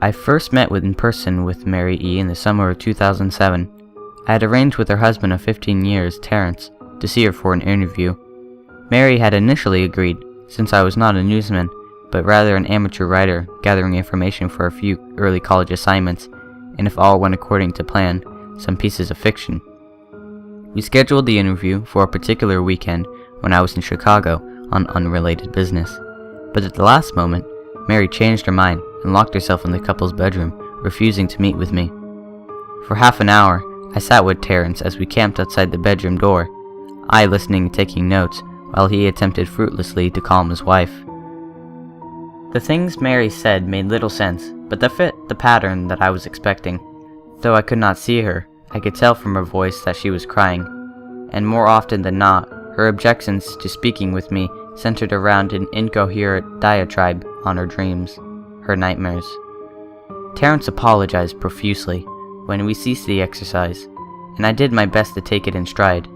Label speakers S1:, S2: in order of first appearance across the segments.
S1: I first met in person with Mary E. in the summer of 2007. I had arranged with her husband of 15 years, Terrence, to see her for an interview. Mary had initially agreed, since I was not a newsman, but rather an amateur writer gathering information for a few early college assignments, and if all went according to plan, some pieces of fiction. We scheduled the interview for a particular weekend when I was in Chicago on unrelated business. But at the last moment, Mary changed her mind and locked herself in the couple's bedroom, refusing to meet with me. For half an hour, I sat with Terrence as we camped outside the bedroom door, I listening and taking notes, while he attempted fruitlessly to calm his wife. The things Mary said made little sense, but they fit the pattern that I was expecting. Though I could not see her, I could tell from her voice that she was crying, and more often than not, her objections to speaking with me centered around an incoherent diatribe on her dreams, her nightmares. Terrence apologized profusely when we ceased the exercise, and I did my best to take it in stride.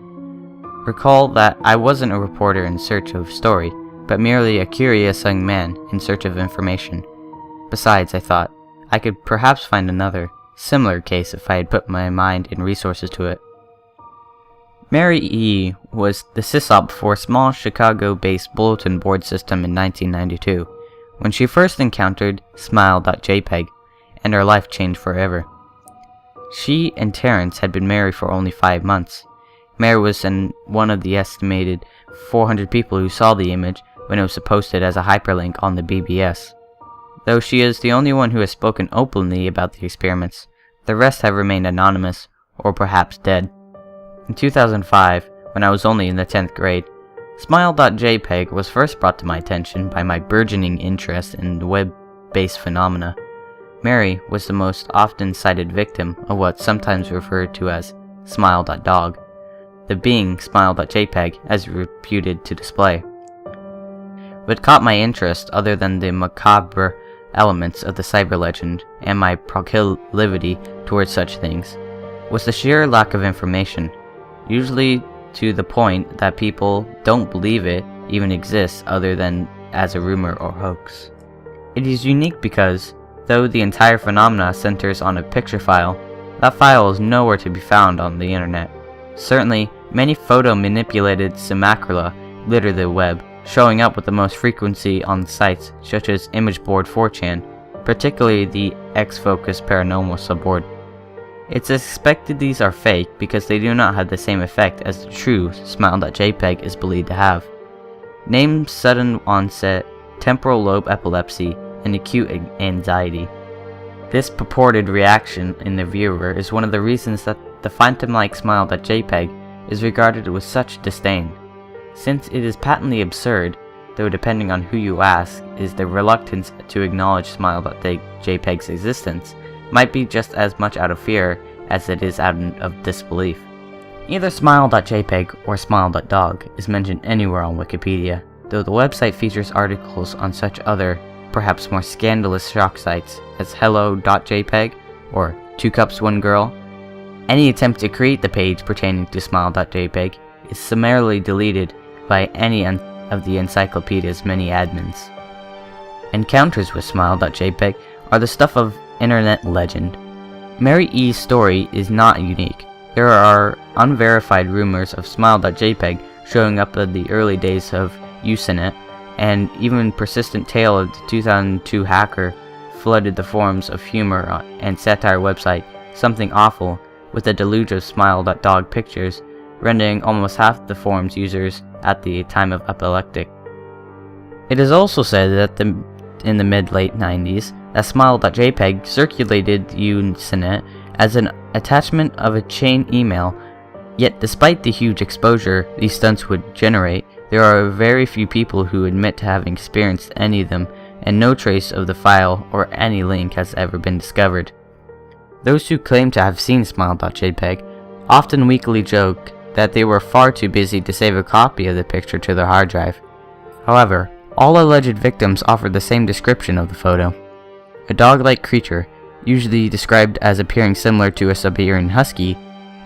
S1: Recall that I wasn't a reporter in search of story, but merely a curious young man in search of information. Besides, I thought, I could perhaps find another, similar case if I had put my mind and resources to it. Mary E. was the sysop for a small Chicago-based bulletin board system in 1992, when she first encountered Smile.JPG, and her life changed forever. She and Terrence had been married for only 5 months. Mary was one of the estimated 400 people who saw the image when it was posted as a hyperlink on the BBS. Though she is the only one who has spoken openly about the experiments, the rest have remained anonymous, or perhaps dead. In 2005, when I was only in the 10th grade, Smile.JPG was first brought to my attention by my burgeoning interest in web-based phenomena. Mary was the most often cited victim of what's sometimes referred to as Smile.Dog, the being Smile.JPG as reputed to display. What caught my interest, other than the macabre elements of the cyber legend and my proclivity towards such things, was the sheer lack of information, usually to the point that people don't believe it even exists other than as a rumor or hoax. It is unique because, though the entire phenomena centers on a picture file, that file is nowhere to be found on the internet. Certainly, many photo-manipulated simulacra litter the web, showing up with the most frequency on sites such as Imageboard 4chan, particularly the X-Focus Paranormal subboard. It's expected these are fake because they do not have the same effect as the true Smile.JPG is believed to have. Named sudden onset, temporal lobe epilepsy, and acute anxiety. This purported reaction in the viewer is one of the reasons that the phantom-like Smile.JPG is regarded with such disdain, since it is patently absurd, though depending on who you ask, is the reluctance to acknowledge Smile.JPG's existence might be just as much out of fear as it is out of disbelief. Neither Smile.JPG or Smile.Dog is mentioned anywhere on Wikipedia, though the website features articles on such other, perhaps more scandalous shock sites as Hello.JPG or 2 Cups 1 Girl. Any attempt to create the page pertaining to Smile.JPG is summarily deleted by any of the encyclopedia's many admins. Encounters with Smile.JPG are the stuff of internet legend. Mary E.'s story is not unique. There are unverified rumors of Smile.JPG showing up in the early days of Usenet, and even persistent tale of the 2002 hacker flooded the forums of humor and satire website Something Awful with a deluge of Smile.Dog pictures, rendering almost half the forum's users at the time of epileptic. It is also said that in the mid-late 90s, that Smile.JPG circulated Usenet as an attachment of a chain email, yet despite the huge exposure these stunts would generate, there are very few people who admit to having experienced any of them, and no trace of the file or any link has ever been discovered. Those who claim to have seen Smile.JPG often weakly joke that they were far too busy to save a copy of the picture to their hard drive. However, all alleged victims offer the same description of the photo. A dog-like creature, usually described as appearing similar to a Siberian husky,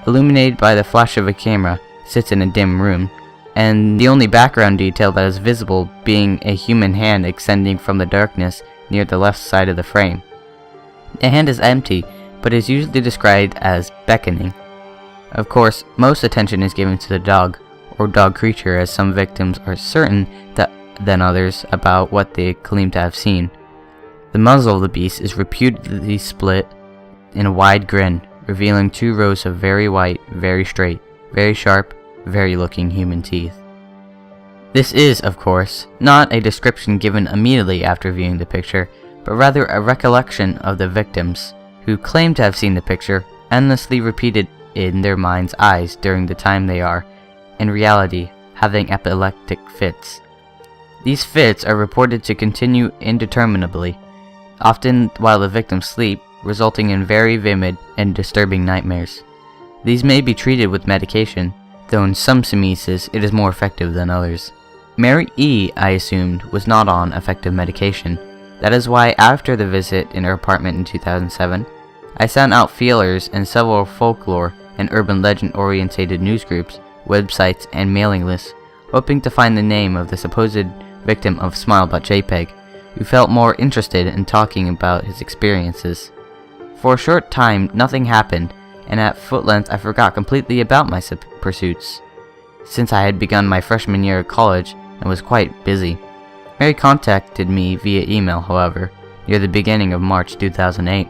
S1: illuminated by the flash of a camera, sits in a dim room, and the only background detail that is visible being a human hand extending from the darkness near the left side of the frame. The hand is empty, but is usually described as beckoning. Of course, most attention is given to the dog, or dog creature, as some victims are certain than others about what they claim to have seen. The muzzle of the beast is reputedly split in a wide grin, revealing 2 rows of very white, very straight, very sharp, very looking human teeth. This is, of course, not a description given immediately after viewing the picture, but rather a recollection of the victims, who claim to have seen the picture, endlessly repeated in their mind's eyes during the time they are, in reality, having epileptic fits. These fits are reported to continue indeterminably, often while the victims sleep, resulting in very vivid and disturbing nightmares. These may be treated with medication, though in some cases it is more effective than others. Mary E., I assumed, was not on effective medication. That is why after the visit in her apartment in 2007, I sent out feelers in several folklore and urban legend-orientated news groups, websites, and mailing lists, hoping to find the name of the supposed victim of Smile.JPG, who felt more interested in talking about his experiences. For a short time, nothing happened, and at foot length I forgot completely about my pursuits, since I had begun my freshman year of college and was quite busy. Mary contacted me via email, however, near the beginning of March 2008,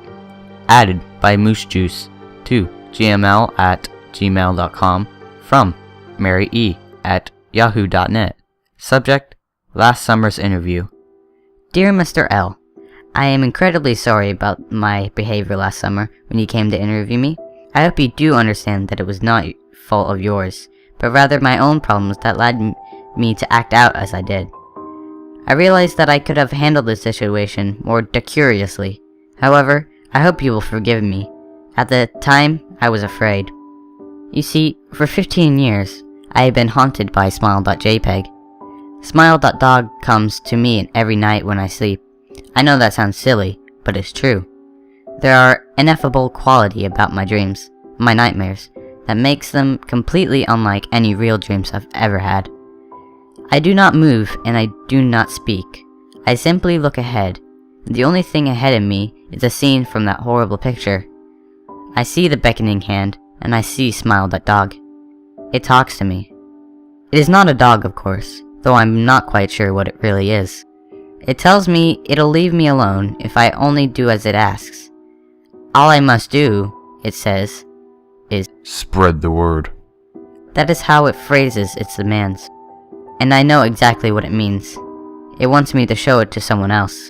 S1: added by Moose Juice to gml@gmail.com from Mary E. at yahoo.net. Subject: Last summer's interview.
S2: Dear Mr. L, I am incredibly sorry about my behavior last summer when you came to interview me. I hope you do understand that it was not fault of yours, but rather my own problems that led me to act out as I did. I realized that I could have handled the situation more decorously. However, I hope you will forgive me. At the time, I was afraid. You see, for 15 years, I have been haunted by Smile.JPG. Smile.Dog comes to me every night when I sleep. I know that sounds silly, but it's true. There are ineffable quality about my dreams, my nightmares, that makes them completely unlike any real dreams I've ever had. I do not move and I do not speak. I simply look ahead. The only thing ahead of me is a scene from that horrible picture. I see the beckoning hand, and I see Smile.Dog. It talks to me. It is not a dog, of course, though I'm not quite sure what it really is. It tells me it'll leave me alone if I only do as it asks. All I must do, it says, is
S3: spread the word.
S2: That is how it phrases its demands. And I know exactly what it means. It wants me to show it to someone else.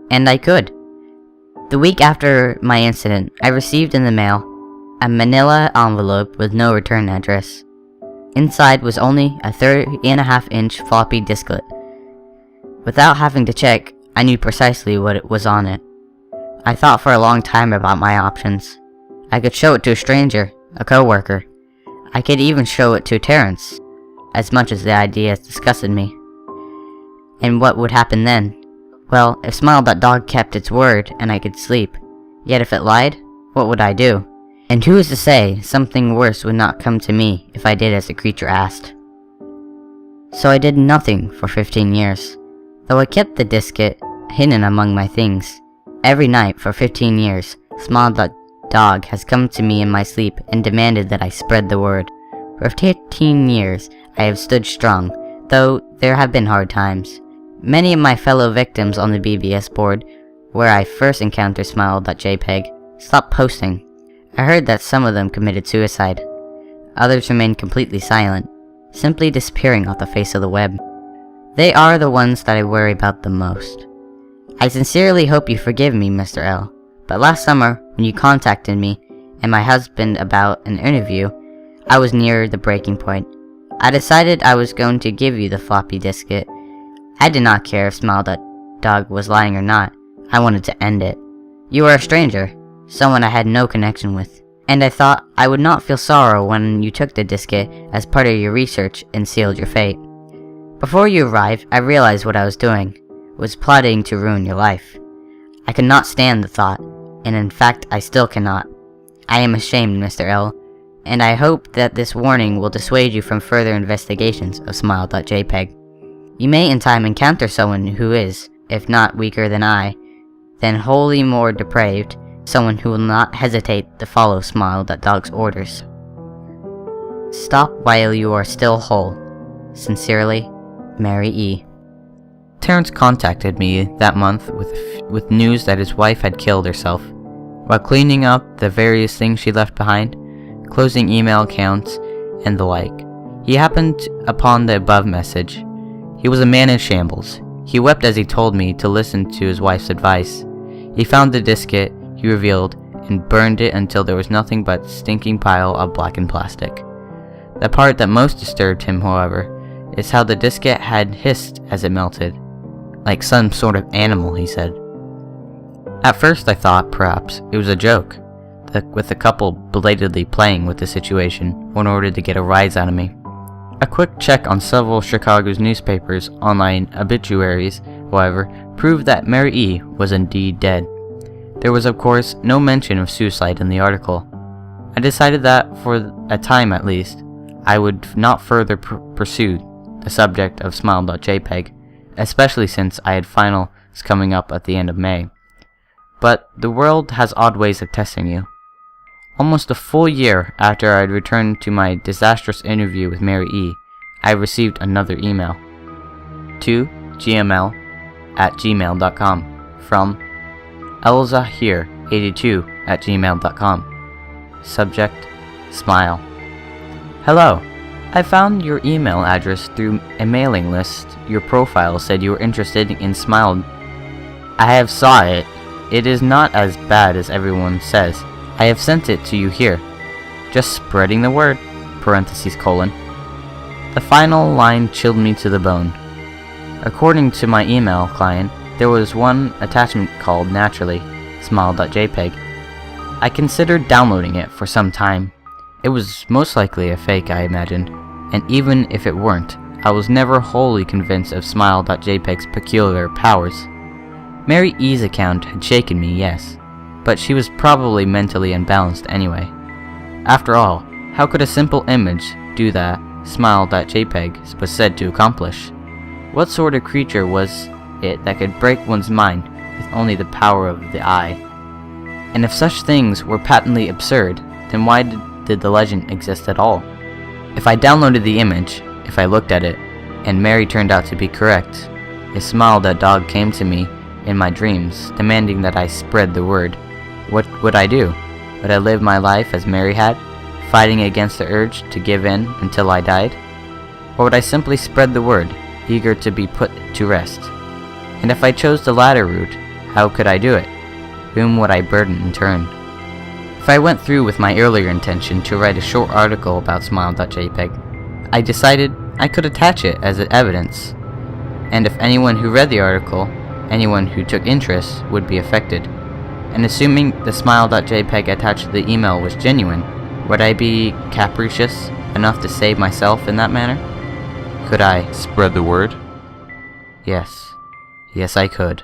S2: And I could. The week after my incident, I received in the mail a manila envelope with no return address. Inside was only a 3.5-inch floppy disklet. Without having to check, I knew precisely what it was on it. I thought for a long time about my options. I could show it to a stranger, a coworker. I could even show it to Terrence, as much as the idea disgusted me. And what would happen then? Well, if Smile.Dog kept its word and I could sleep, yet if it lied, what would I do? And who is to say something worse would not come to me if I did as the creature asked? So I did nothing for 15 years, though I kept the diskette hidden among my things. Every night for 15 years, Smile.Dog has come to me in my sleep and demanded that I spread the word. For 15 years, I have stood strong, though there have been hard times. Many of my fellow victims on the BBS board, where I first encountered Smile.JPG, stopped posting. I heard that some of them committed suicide. Others remained completely silent, simply disappearing off the face of the web. They are the ones that I worry about the most. I sincerely hope you forgive me, Mr. L, but last summer, when you contacted me and my husband about an interview, I was near the breaking point. I decided I was going to give you the floppy diskette. I did not care if Smile.Dog was lying or not. I wanted to end it. You are a stranger, someone I had no connection with, and I thought I would not feel sorrow when you took the diskette as part of your research and sealed your fate. Before you arrived, I realized what I was doing, was plotting to ruin your life. I could not stand the thought, and in fact I still cannot. I am ashamed, Mr. L, and I hope that this warning will dissuade you from further investigations of Smile.JPG. You may in time encounter someone who is, if not weaker than I, then wholly more depraved, someone who will not hesitate to follow Smile.Dog's orders. Stop while you are still whole. Sincerely, Mary E.
S1: Terrence contacted me that month with news that his wife had killed herself. While cleaning up the various things she left behind, closing email accounts, and the like, he happened upon the above message. He was a man in shambles. He wept as he told me to listen to his wife's advice. He found the diskette, he revealed, and burned it until there was nothing but stinking pile of blackened plastic. The part that most disturbed him, however, is how the diskette had hissed as it melted. Like some sort of animal, he said. At first I thought, perhaps, it was a joke, with the couple belatedly playing with the situation in order to get a rise out of me. A quick check on several Chicago's newspapers' online obituaries, however, proved that Mary E. was indeed dead. There was, of course, no mention of suicide in the article. I decided that, for a time at least, I would not further pursue the subject of Smile.jpg, especially since I had finals coming up at the end of May. But the world has odd ways of testing you. Almost a full year after I had returned to my disastrous interview with Mary E., I received another email. To gml@gmail.com from elzahir82@gmail.com. Subject: Smile. Hello. I found your email address through a mailing list. Your profile said you were interested in Smile. I have saw it. It is not as bad as everyone says. I have sent it to you here. Just spreading the word, (:). The final line chilled me to the bone. According to my email client, there was one attachment called naturally, Smile.jpg. I considered downloading it for some time. It was most likely a fake, I imagined, and even if it weren't, I was never wholly convinced of Smile.jpg's peculiar powers. Mary E.'s account had shaken me, yes, but she was probably mentally unbalanced anyway. After all, how could a simple image do that Smile.jpg was said to accomplish? What sort of creature was it that could break one's mind with only the power of the eye? And if such things were patently absurd, then why did the legend exist at all? If I downloaded the image, if I looked at it, and Mary turned out to be correct, if Smile.Dog came to me in my dreams, demanding that I spread the word, what would I do? Would I live my life as Mary had, fighting against the urge to give in until I died? Or would I simply spread the word, eager to be put to rest? And if I chose the latter route, how could I do it? Whom would I burden in turn? If I went through with my earlier intention to write a short article about Smile.jpg, I decided I could attach it as evidence, and if anyone who read the article, anyone who took interest, would be affected. And assuming the Smile.jpg attached to the email was genuine, would I be capricious enough to save myself in that manner? Could I
S3: spread the word?
S1: Yes. Yes, I could.